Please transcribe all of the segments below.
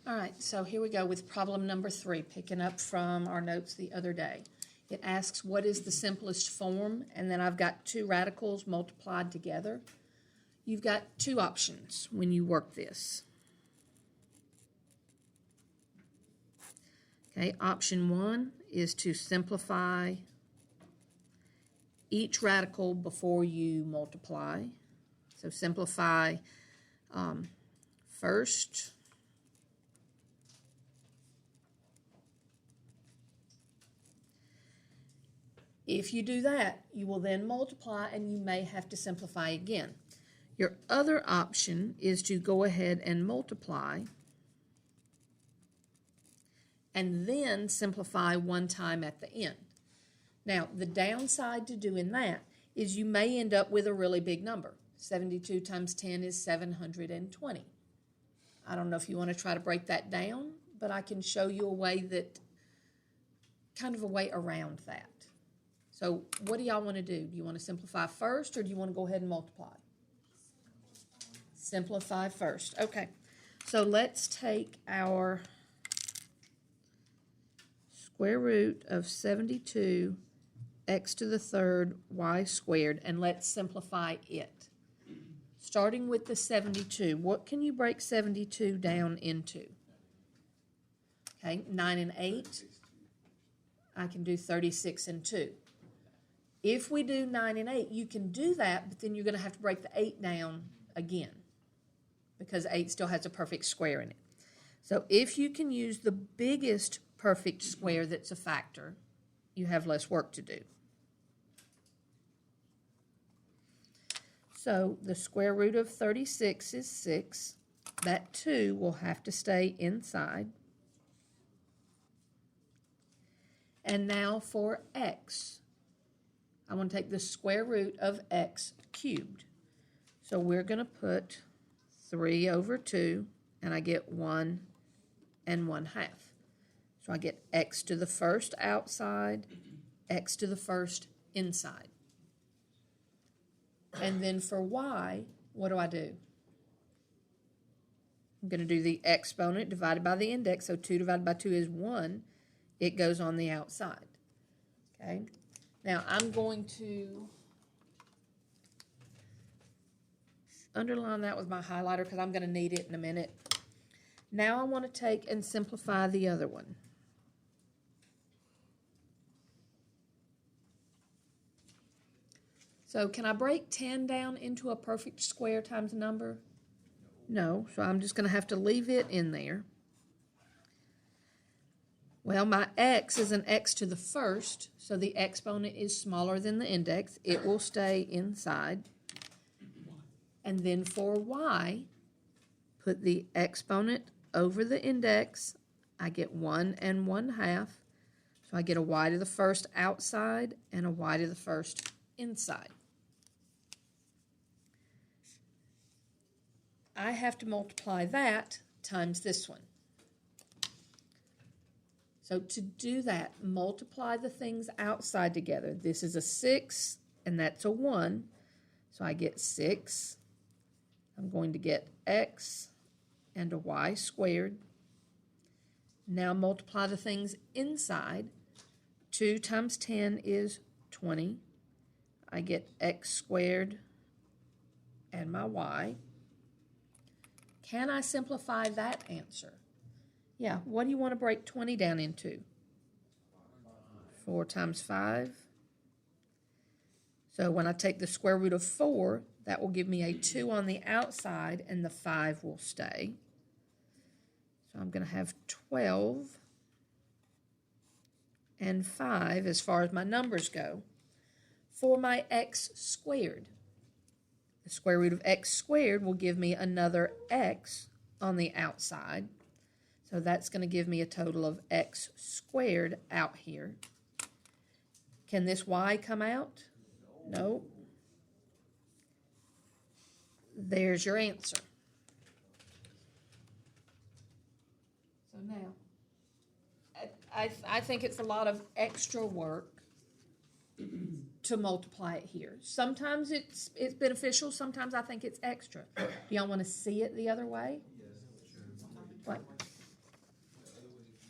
All right, so here we go with problem number 3, picking up from our notes the other day. It asks what is the simplest form, and then I've got two radicals multiplied together. You've got two options when you work this. Okay, option 1 is to simplify each radical before you multiply. So simplify first. If you do that, you will then multiply and you may have to simplify again. Your other option is to go ahead and multiply and then simplify one time at the end. Now, the downside to doing that is you may end up with a really big number. 72 times 10 is 720. I don't know if you want to try to break that down, but I can show you a way that, kind of a way around that. So what do y'all want to do? Do you want to simplify first or do you want to go ahead and multiply? Simplify first. Okay, so let's take our square root of 72 x to the third y squared, and let's simplify it. Starting with the 72, what can you break 72 down into? Okay, 9 and 8. I can do 36 and 2. If we do 9 and 8, you can do that, but then you're going to have to break the 8 down again because 8 still has a perfect square in it. So if you can use the biggest perfect square that's a factor, you have less work to do. So the square root of 36 is 6. That 2 will have to stay inside. And now for x. I want to take the square root of x cubed. So we're going to put 3 over 2, and I get 1 and 1/2. So I get x to the first outside, x to the first inside. And then for y, what do I do? I'm going to do the exponent divided by the index. So 2 divided by 2 is 1. It goes on the outside. Okay? Now, I'm going to underline that with my highlighter because I'm going to need it in a minute. Now I want to take and simplify the other one. So can I break 10 down into a perfect square times a number? No, so I'm just going to have to leave it in there. Well, my x is an x to the first, so the exponent is smaller than the index. It will stay inside. And then for y, put the exponent over the index. I get 1 and 1/2. So I get a y to the first outside and a y to the first inside. I have to multiply that times this one. So to do that, multiply the things outside together. This is a 6, and that's a 1. So I get 6. I'm going to get x and a y squared. Now multiply the things inside. 2 times 10 is 20. I get x squared and my y. Can I simplify that answer? Yeah, what do you want to break 20 down into? 4 times 5. So when I take the square root of 4, that will give me a 2 on the outside, and the 5 will stay. So I'm going to have 12 and 5 as far as my numbers go. For my x squared, the square root of x squared will give me another x on the outside. So that's going to give me a total of x squared out here. Can this y come out? No. There's your answer. So now, I think it's a lot of extra work to multiply it here. Sometimes it's beneficial. Sometimes I think it's extra. Do y'all want to see it the other way? What?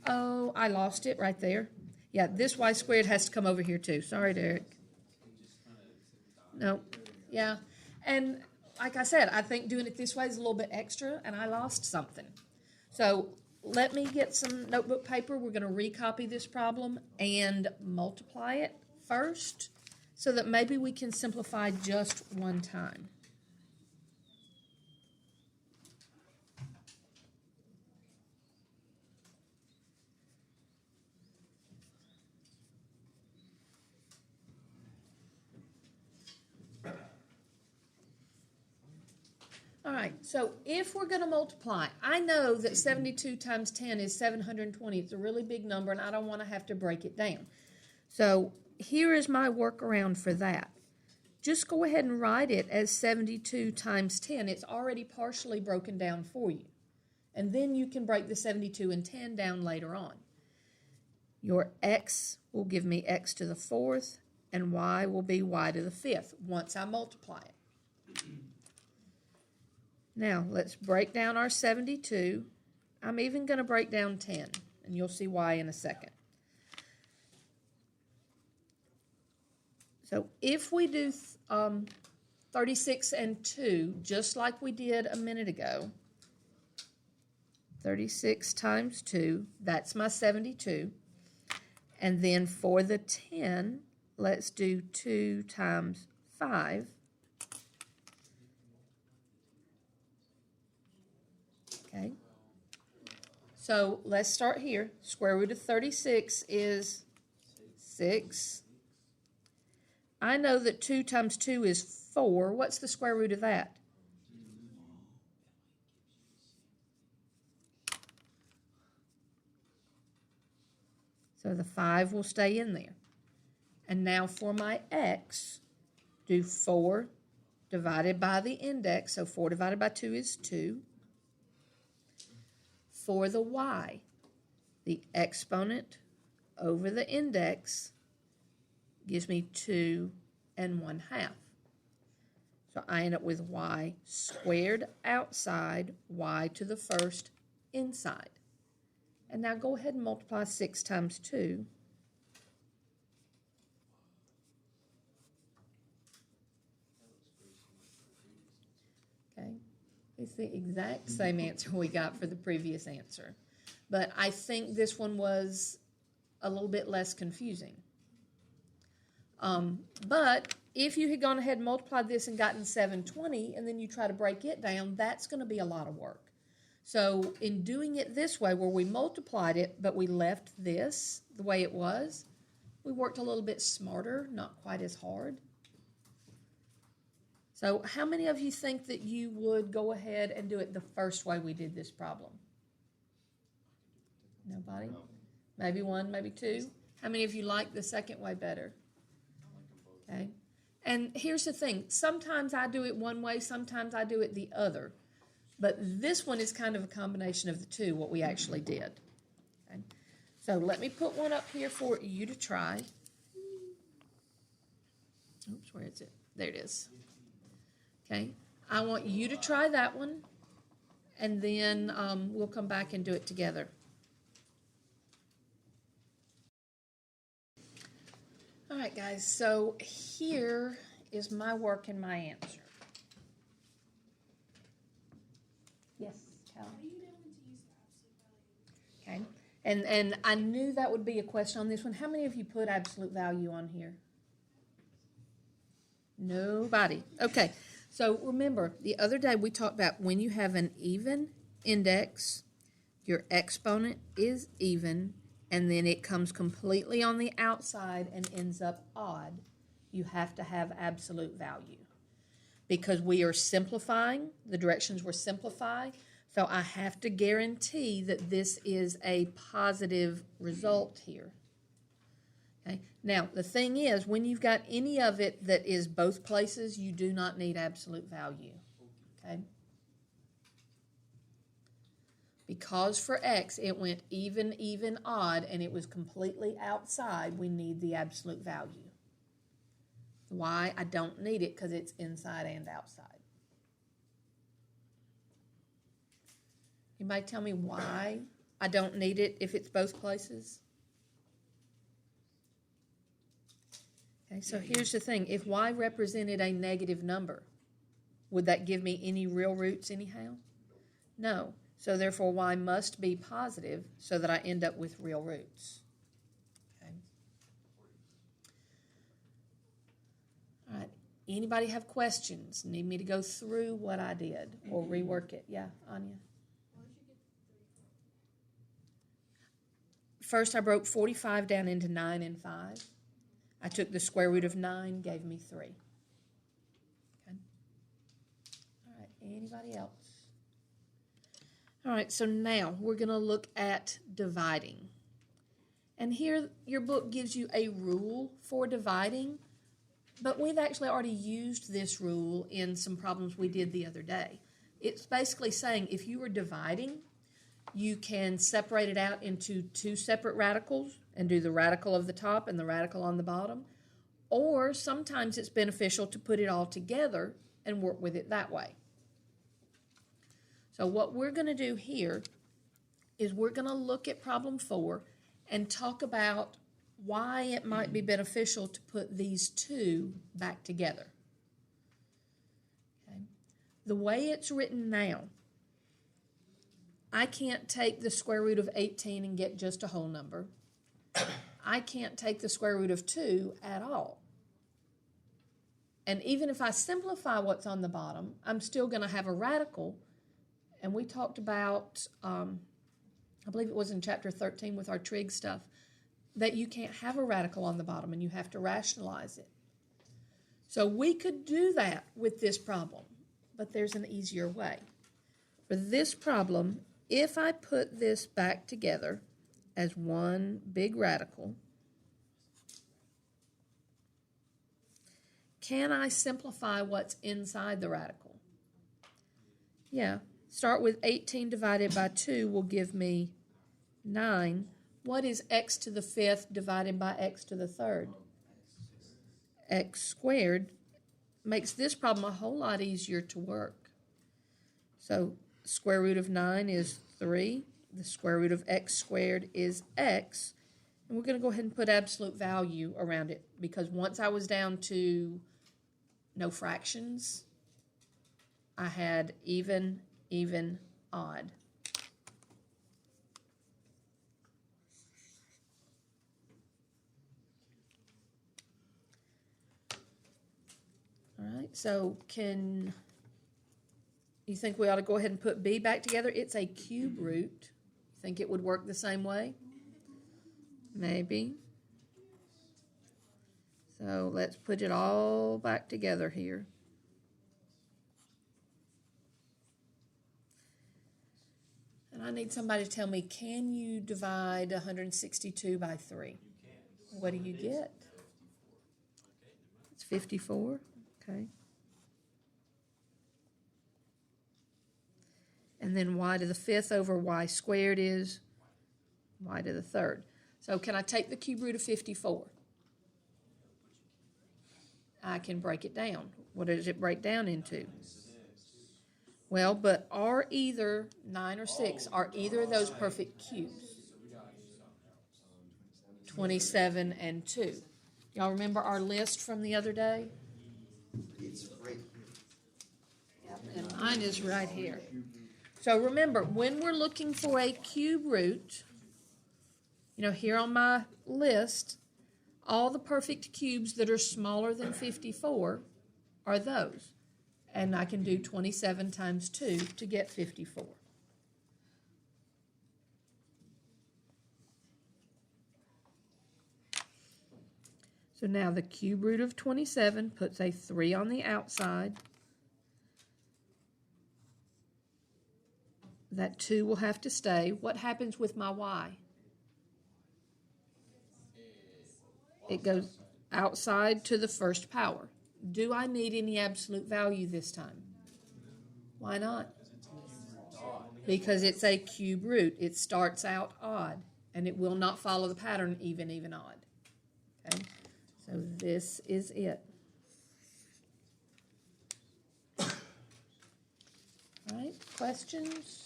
Oh, I lost it right there. Yeah, this y squared has to come over here too. Sorry, Derek. No, yeah. And like I said, I think doing it this way is a little bit extra, and I lost something. So let me get some notebook paper. We're going to recopy this problem and multiply it first so that maybe we can simplify just one time. All right, so if we're going to multiply, I know that 72 times 10 is 720. It's a really big number, and I don't want to have to break it down. So here is my workaround for that. Just go ahead and write it as 72 times 10. It's already partially broken down for you. And then you can break the 72 and 10 down later on. Your x will give me x to the fourth, and y will be y to the fifth once I multiply it. Now, let's break down our 72. I'm even going to break down 10, and you'll see why in a second. So if we do 36 and 2, just like we did a minute ago, 36 times 2, that's my 72. And then for the 10, let's do 2 times 5. Okay. So let's start here. Square root of 36 is 6. I know that 2 times 2 is 4. What's the square root of that? So the 5 will stay in there. And now for my x, do 4 divided by the index. So 4 divided by 2 is 2. For the y, the exponent over the index gives me 2 1/2. So I end up with y squared outside, y to the first inside. And now go ahead and multiply 6 times 2. Okay, it's the exact same answer we got for the previous answer. But I think this one was a little bit less confusing. But if you had gone ahead and multiplied this and gotten 720, and then you try to break it down, that's going to be a lot of work. So in doing it this way, where we multiplied it, but we left this the way it was, we worked a little bit smarter, not quite as hard. So how many of you think that you would go ahead and do it the first way we did this problem? Nobody? Maybe one, maybe two. How many of you like the second way better? Okay. And here's the thing. Sometimes I do it one way, sometimes I do it the other. But this one is kind of a combination of the two, what we actually did. Okay. So let me put one up here for you to try. Oops, where is it? There it is. Okay. I want you to try that one, and then we'll come back and do it together. All right, guys, so here is my work and my answer. Yes, Cal? How do you know when to use the absolute value? Okay, and I knew that would be a question on this one. How many of you put absolute value on here? Nobody. Okay, so remember, the other day we talked about when you have an even index, your exponent is even, and then it comes completely on the outside and ends up odd, you have to have absolute value. Because we are simplifying, the directions were simplified, so I have to guarantee that this is a positive result here. Okay. Now, the thing is, when you've got any of it that is both places, you do not need absolute value. Okay? Because for x, it went even, even, odd, and it was completely outside, we need the absolute value. Y, I don't need it because it's inside and outside. Anybody tell me why I don't need it if it's both places. Okay, so here's the thing. If y represented a negative number, would that give me any real roots anyhow? No. So therefore y must be positive so that I end up with real roots. Okay. All right. Anybody have questions? Need me to go through what I did or rework it? Yeah, Anya? First, I broke 45 down into 9 and 5. I took the square root of 9, gave me 3. Okay. All right, anybody else? All right, so now we're going to look at dividing. And here your book gives you a rule for dividing, but we've actually already used this rule in some problems we did the other day. It's basically saying if you were dividing, you can separate it out into two separate radicals and do the radical of the top and the radical on the bottom. Or sometimes it's beneficial to put it all together and work with it that way. So what we're going to do here is we're going to look at problem 4 and talk about why it might be beneficial to put these two back together. Okay. The way it's written now, I can't take the square root of 18 and get just a whole number. I can't take the square root of 2 at all. And even if I simplify what's on the bottom, I'm still going to have a radical. And we talked about, I believe it was in chapter 13 with our trig stuff, that you can't have a radical on the bottom and you have to rationalize it. So we could do that with this problem, but there's an easier way. For this problem, if I put this back together as one big radical, can I simplify what's inside the radical? Yeah. Start with 18 divided by 2 will give me 9. What is x to the 5th divided by x to the 3rd? X squared makes this problem a whole lot easier to work. So square root of 9 is 3. The square root of x squared is x. And we're going to go ahead and put absolute value around it because once I was down to no fractions, I had even, odd. All right, so can you think we ought to go ahead and put b back together? It's a cube root. Think it would work the same way? Maybe. So let's put it all back together here. And I need somebody to tell me, can you divide 162 by 3? What do you get? It's 54. Okay. And then y to the 5th over y squared is y to the 3rd. So can I take the cube root of 54? I can break it down. What does it break down into? Well, but are either 9 or 6, are either of those perfect cubes? 27 and 2. Y'all remember our list from the other day? It's right here. And mine is right here. So remember, when we're looking for a cube root, here on my list, all the perfect cubes that are smaller than 54 are those. And I can do 27 times 2 to get 54. So now the cube root of 27 puts a 3 on the outside. That 2 will have to stay. What happens with my y? It goes outside to the first power. Do I need any absolute value this time? Why not? Because it's a cube root. It starts out odd, and it will not follow the pattern even, odd. Okay? So this is it. All right, questions?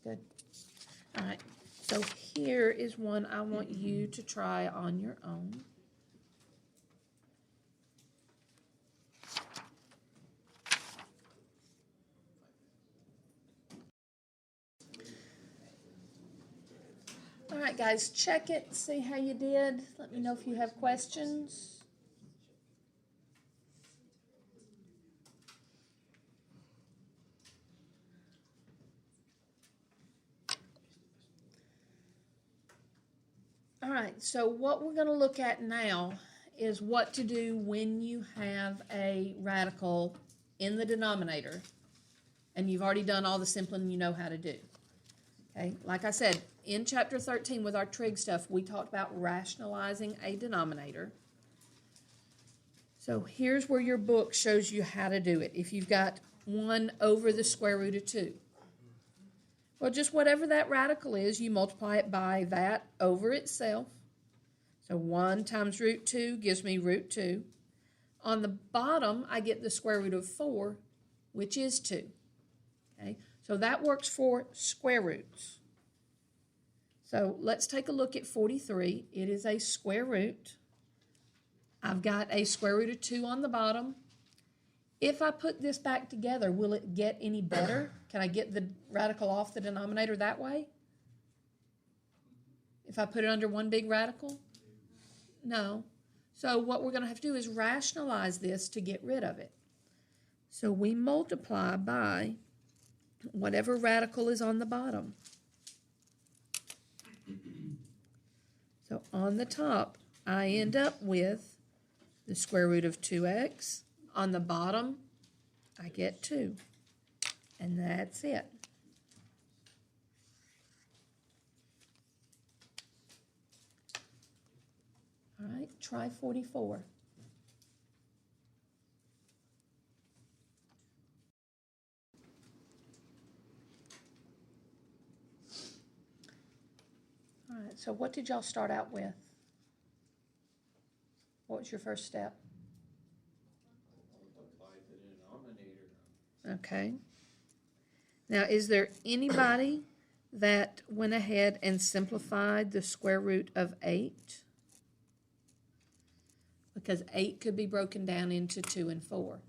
Good. All right. So here is one I want you to try on your own. All right, guys, check it, see how you did. Let me know if you have questions. All right, so what we're going to look at now is what to do when you have a radical in the denominator and you've already done all the simpling you know how to do. Okay, like I said, in chapter 13 with our trig stuff, we talked about rationalizing a denominator. So here's where your book shows you how to do it. If you've got 1 over the square root of 2. Well, just whatever that radical is, you multiply it by that over itself. So 1 times root 2 gives me root 2. On the bottom, I get the square root of 4, which is 2. Okay, so that works for square roots. So let's take a look at 43. It is a square root. I've got a square root of 2 on the bottom. If I put this back together, will it get any better? Can I get the radical off the denominator that way? If I put it under one big radical? No. So what we're going to have to do is rationalize this to get rid of it. So we multiply by whatever radical is on the bottom. So on the top, I end up with the square root of 2x. On the bottom, I get 2. And that's it. All right, try 44. All right, so what did y'all start out with? What was your first step? Okay. Now, is there anybody that went ahead and simplified the square root of 8? Because 8 could be broken down into 2 and 4.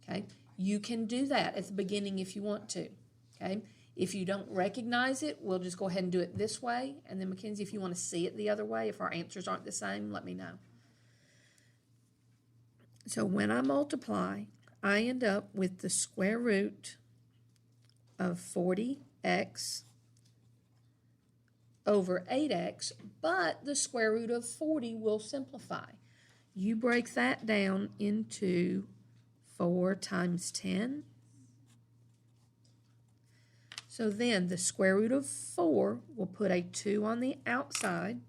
Okay? You can do that at the beginning if you want to. Okay? If you don't recognize it, we'll just go ahead and do it this way. And then, Mackenzie, if you want to see it the other way, if our answers aren't the same, let me know. So when I multiply, I end up with the square root of 40x over 8x, but the square root of 40 will simplify. You break that down into 4 times 10. So then the square root of 4 will put a 2 on the outside.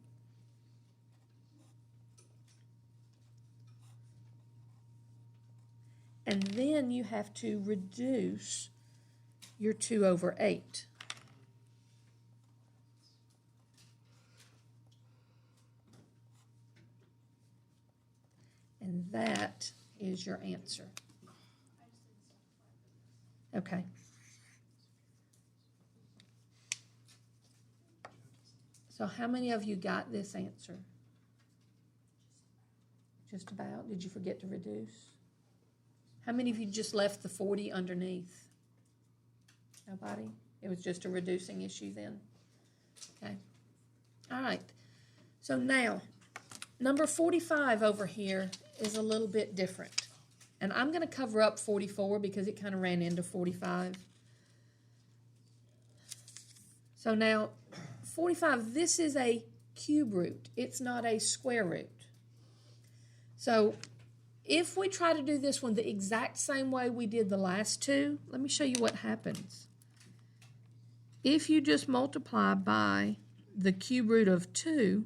And then you have to reduce your 2 over 8. And that is your answer. Okay. So how many of you got this answer? Just about? Did you forget to reduce? How many of you just left the 40 underneath? Nobody? It was just a reducing issue then? Okay. All right. So now, number 45 over here is a little bit different. And I'm going to cover up 44 because it kind of ran into 45. So now, 45, this is a cube root. It's not a square root. So if we try to do this one the exact same way we did the last two, let me show you what happens. If you just multiply by the cube root of 2,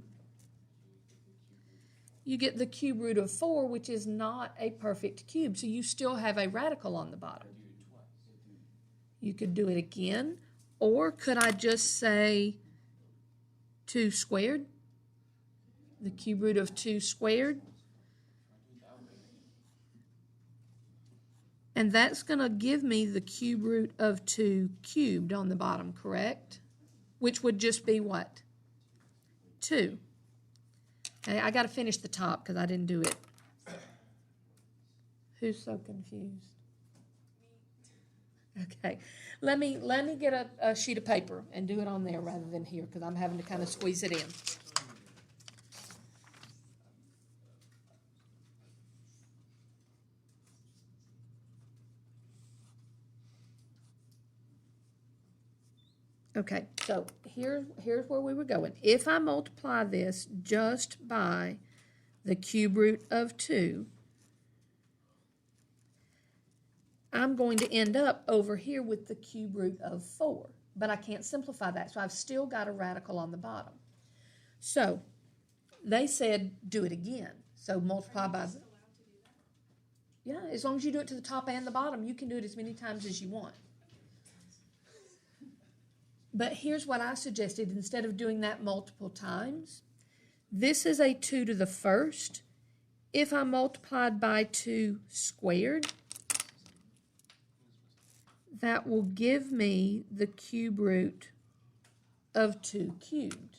you get the cube root of 4, which is not a perfect cube. So you still have a radical on the bottom. You could do it again. Or could I just say 2 squared? The cube root of 2 squared. And that's going to give me the cube root of 2 cubed on the bottom, correct? Which would just be what? 2. Okay, I got to finish the top because I didn't do it. Who's so confused? Okay, let me get a sheet of paper and do it on there rather than here because I'm having to kind of squeeze it in. Okay, so here's where we were going. If I multiply this just by the cube root of 2, I'm going to end up over here with the cube root of 4. But I can't simplify that, so I've still got a radical on the bottom. So they said do it again. So multiply by the... Yeah, as long as you do it to the top and the bottom, you can do it as many times as you want. But here's what I suggested. Instead of doing that multiple times, this is a 2 to the first. If I multiplied by 2 squared, that will give me the cube root of 2 cubed.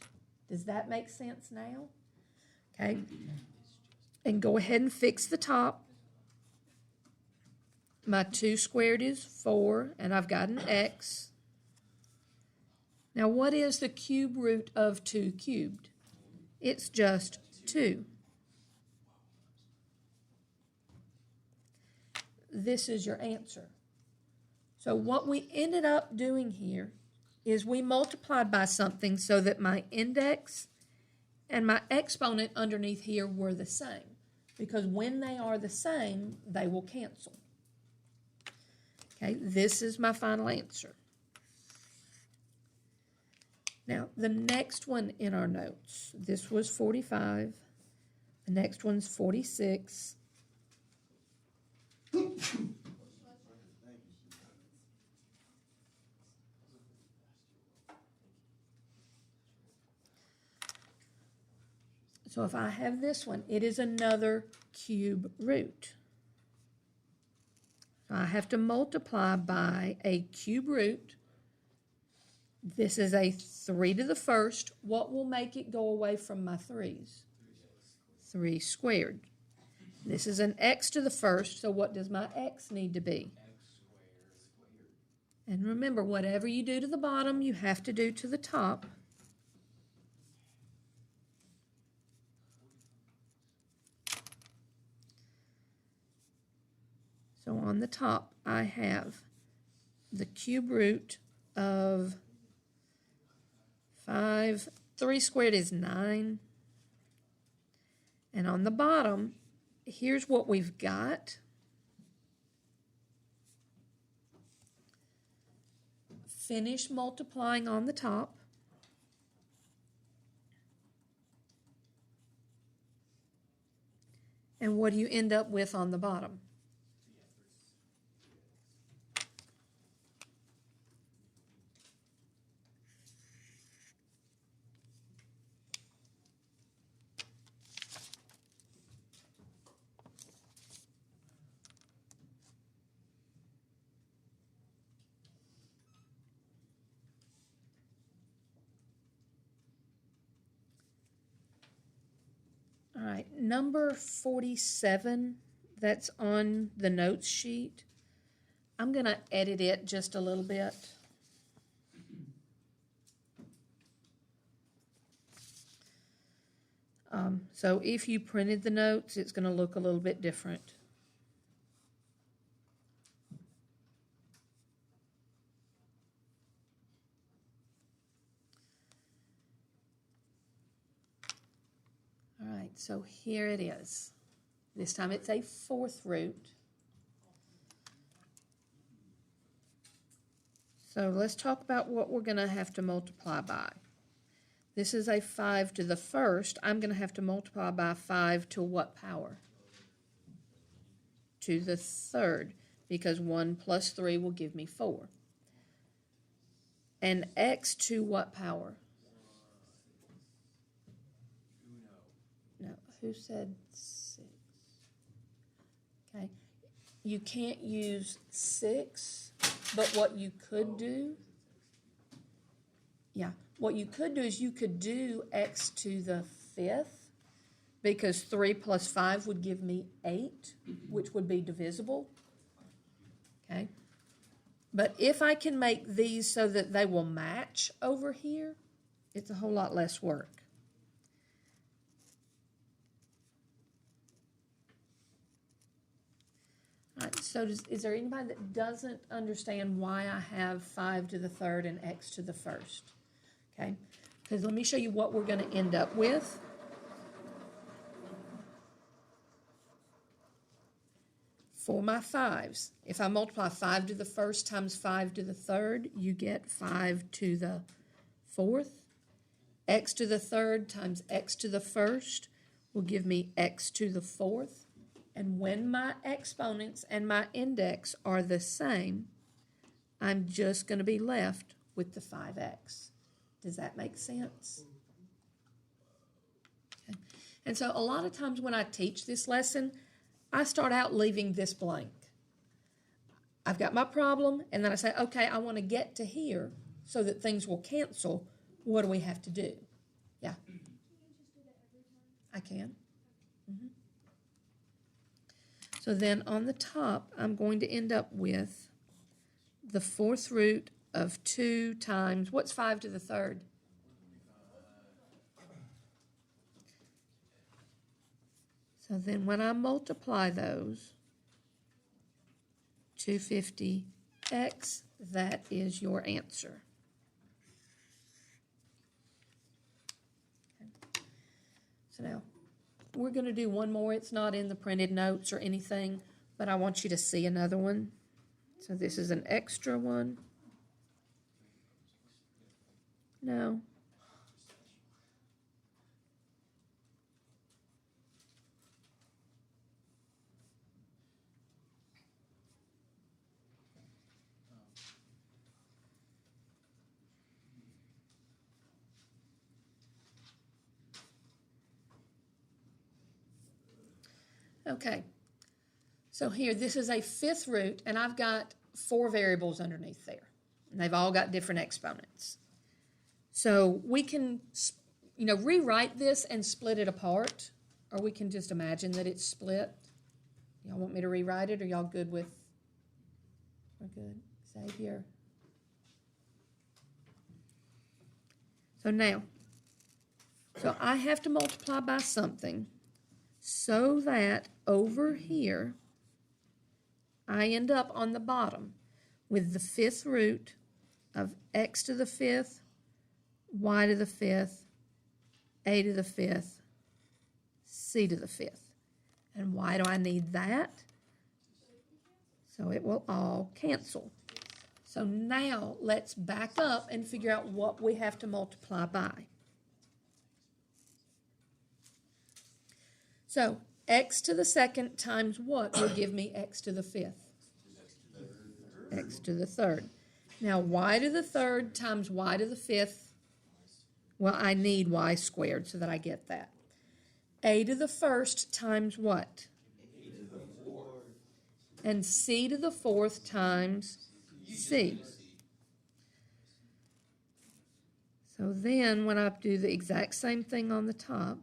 Does that make sense now? Okay. And go ahead and fix the top. My 2 squared is 4, and I've got an x. Now, what is the cube root of 2 cubed? It's just 2. This is your answer. So what we ended up doing here is we multiplied by something so that my index and my exponent underneath here were the same. Because when they are the same, they will cancel. Okay, this is my final answer. Now, the next one in our notes, this was 45. The next one's 46. So if I have this one, it is another cube root. I have to multiply by a cube root. This is a 3 to the first. What will make it go away from my 3's? 3 squared. This is an x to the first, so what does my x need to be? And remember, whatever you do to the bottom, you have to do to the top. So on the top, I have the cube root of 5. 3 squared is 9. And on the bottom, here's what we've got. Finish multiplying on the top. And what do you end up with on the bottom? All right, number 47, that's on the notes sheet. I'm going to edit it just a little bit. So if you printed the notes, it's going to look a little bit different. All right, so here it is. This time it's a 4th root. So let's talk about what we're going to have to multiply by. This is a 5 to the first. I'm going to have to multiply by 5 to what power? To the 3rd, because 1 plus 3 will give me 4. And x to what power? No, who said 6? Okay. you can't use 6, but what you could do, what you could do is you could do x to the 5th, because 3 plus 5 would give me 8, which would be divisible. Okay? But if I can make these so that they will match over here, it's a whole lot less work. All right, so is there anybody that doesn't understand why I have 5 to the 3rd and x to the 1st? Okay, because let me show you what we're going to end up with. For my 5s, if I multiply 5 to the 1st times 5 to the 3rd, you get 5 to the 4th. X to the 3rd times x to the 1st will give me x to the 4th. And when my exponents and my index are the same, I'm just going to be left with the 5x. Does that make sense? Okay. And so a lot of times when I teach this lesson, I start out leaving this blank. I've got my problem, and then I say, okay, I want to get to here so that things will cancel. What do we have to do? Yeah? I can. So then on the top, I'm going to end up with the 4th root of 2 times, what's 5 to the 3rd? So then when I multiply those, 250x, that is your answer. Okay. So now, we're going to do one more. It's not in the printed notes or anything, but I want you to see another one. So this is an extra one. No. Okay, so here, this is a 5th root, and I've got 4 variables underneath there, and they've all got different exponents. So we can, rewrite this and split it apart, or we can just imagine that it's split. Y'all want me to rewrite it, or y'all good with, we're good, Xavier? So now, I have to multiply by something, so that over here, I end up on the bottom with the 5th root of x to the 5th, y to the 5th, a to the 5th, c to the 5th. And why do I need that? So it will all cancel. So now let's back up and figure out what we have to multiply by. So x to the 2nd times what will give me x to the 5th? X to the 3rd. Now y to the 3rd times y to the 5th, well, I need y squared so that I get that. A to the 1st times what? And c to the 4th times c. So then when I do the exact same thing on the top,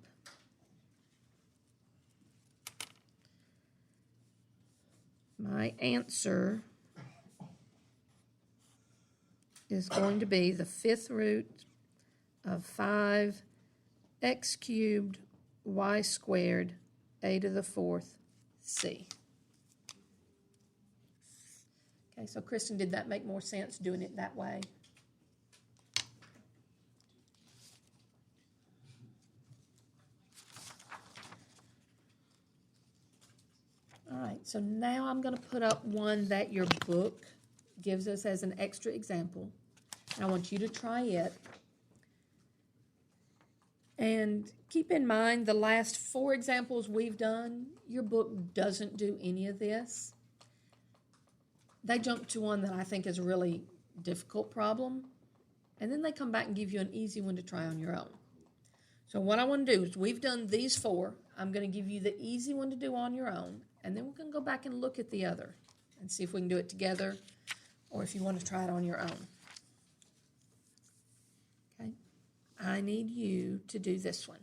my answer is going to be the 5th root of 5x cubed y squared a to the 4th c. Okay, so Kristen, did that make more sense doing it that way? All right, so now I'm going to put up one that your book gives us as an extra example. And I want you to try it. And keep in mind, the last 4 examples we've done, your book doesn't do any of this. They jump to one that I think is a really difficult problem, and then they come back and give you an easy one to try on your own. So what I want to do is we've done these four. I'm going to give you the easy one to do on your own, and then we're going to go back and look at the other and see if we can do it together or if you want to try it on your own. Okay? I need you to do this one.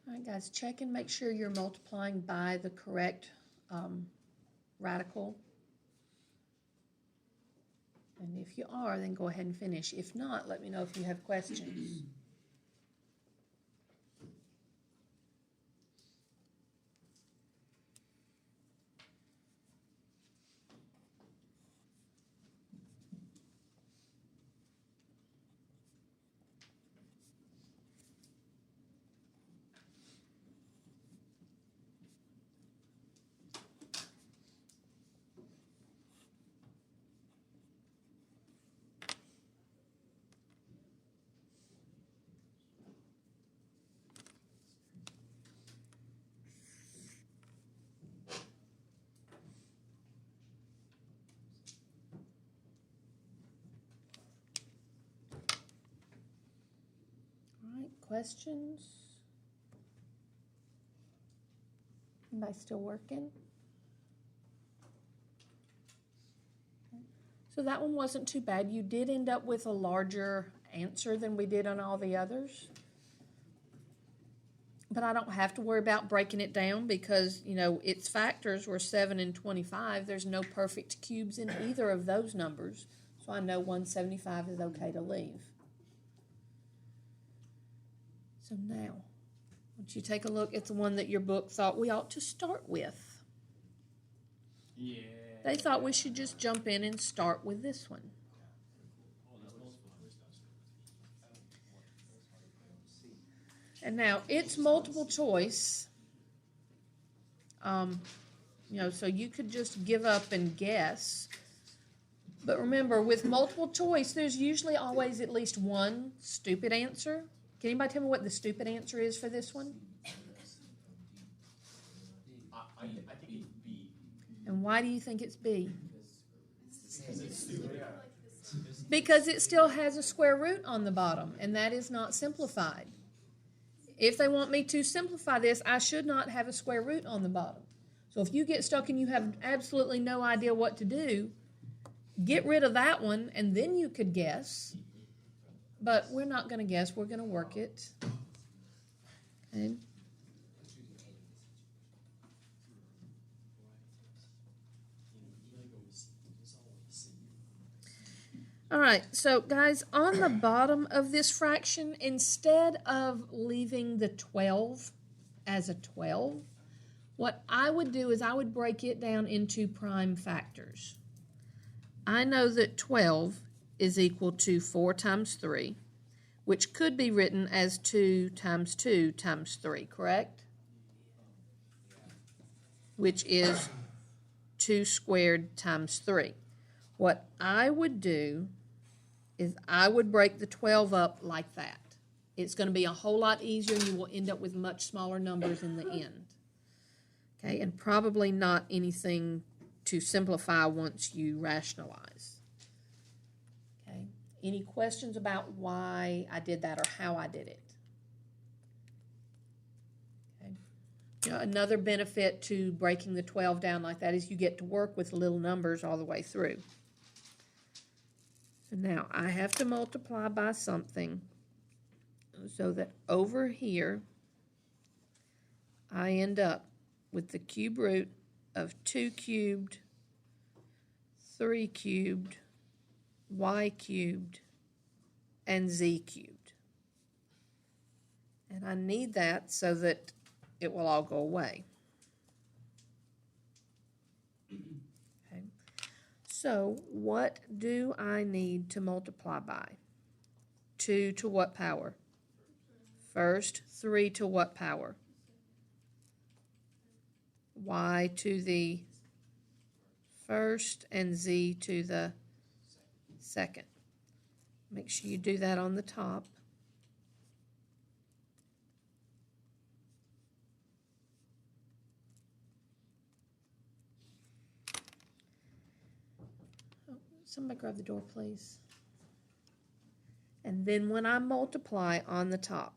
All right, guys, check and make sure you're multiplying by the correct radical. And if you are, then go ahead and finish. If not, let me know if you have questions. All right, questions? Anybody still working? So that one wasn't too bad. You did end up with a larger answer than we did on all the others. But I don't have to worry about breaking it down because, you know, its factors were 7 and 25. There's no perfect cubes in either of those numbers. So I know 175 is okay to leave. So now, once you take a look at the one that your book thought we ought to start with. Yeah. They thought we should just jump in and start with this one. And now it's multiple choice. You know, so you could just give up and guess. But remember, with multiple choice, there's usually always at least one stupid answer. Can anybody tell me what the stupid answer is for this one? I think it's B. And why do you think it's B? Because it's stupid. Because it still has a square root on the bottom, and that is not simplified. If they want me to simplify this, I should not have a square root on the bottom. So if you get stuck and you have absolutely no idea what to do, get rid of that one, and then you could guess. But we're not going to guess. We're going to work it. Okay. All right, so guys, on the bottom of this fraction, instead of leaving the 12 as a 12, what I would do is I would break it down into prime factors. I know that 12 is equal to 4 times 3, which could be written as 2 times 2 times 3, correct? Which is 2 squared times 3. What I would do is I would break the 12 up like that. It's going to be a whole lot easier and you will end up with much smaller numbers in the end. Okay, and probably not anything to simplify once you rationalize. Okay, any questions about why I did that or how I did it? Okay, you know, another benefit to breaking the 12 down like that is you get to work with little numbers all the way through. So now I have to multiply by something so that over here I end up with the cube root of 2 cubed, 3 cubed, y cubed, and z cubed. And I need that so that it will all go away. Okay. So what do I need to multiply by? 2 to what power? First, 3 to what power? Y to the first and Z to the second. Make sure you do that on the top. Oh, somebody grab the door, please. And then when I multiply on the top,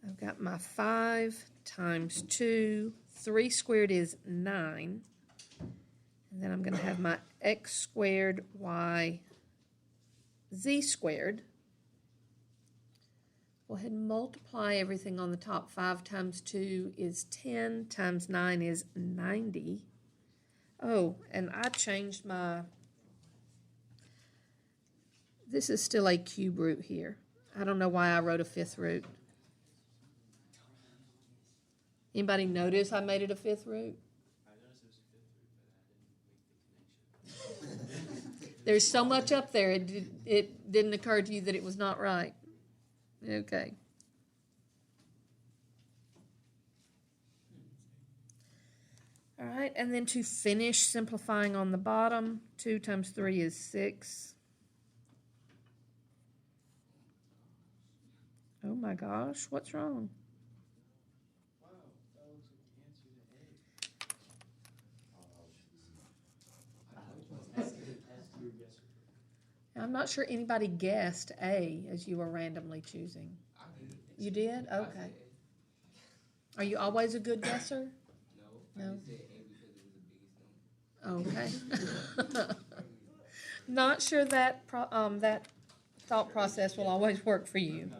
I've got my 5 times 2. 3 squared is 9. And then I'm going to have my x squared y z squared. Go ahead and multiply everything on the top. 5 times 2 is 10, times 9 is 90. Oh, and I changed my... This is still a cube root here. I don't know why I wrote a 5th root. Anybody notice I made it a 5th root? I noticed it was a 5th root, but I didn't make the connection. There's so much up there, it didn't occur to you that it was not right. Okay. All right, and then to finish simplifying on the bottom, 2 times 3 is 6. Oh my gosh, what's wrong? Wow, that looks like the answer to A. I'm not sure anybody guessed A as you were randomly choosing. I did. You did? Okay. Are you always a good guesser? No. Okay. Not sure that that thought process will always work for you.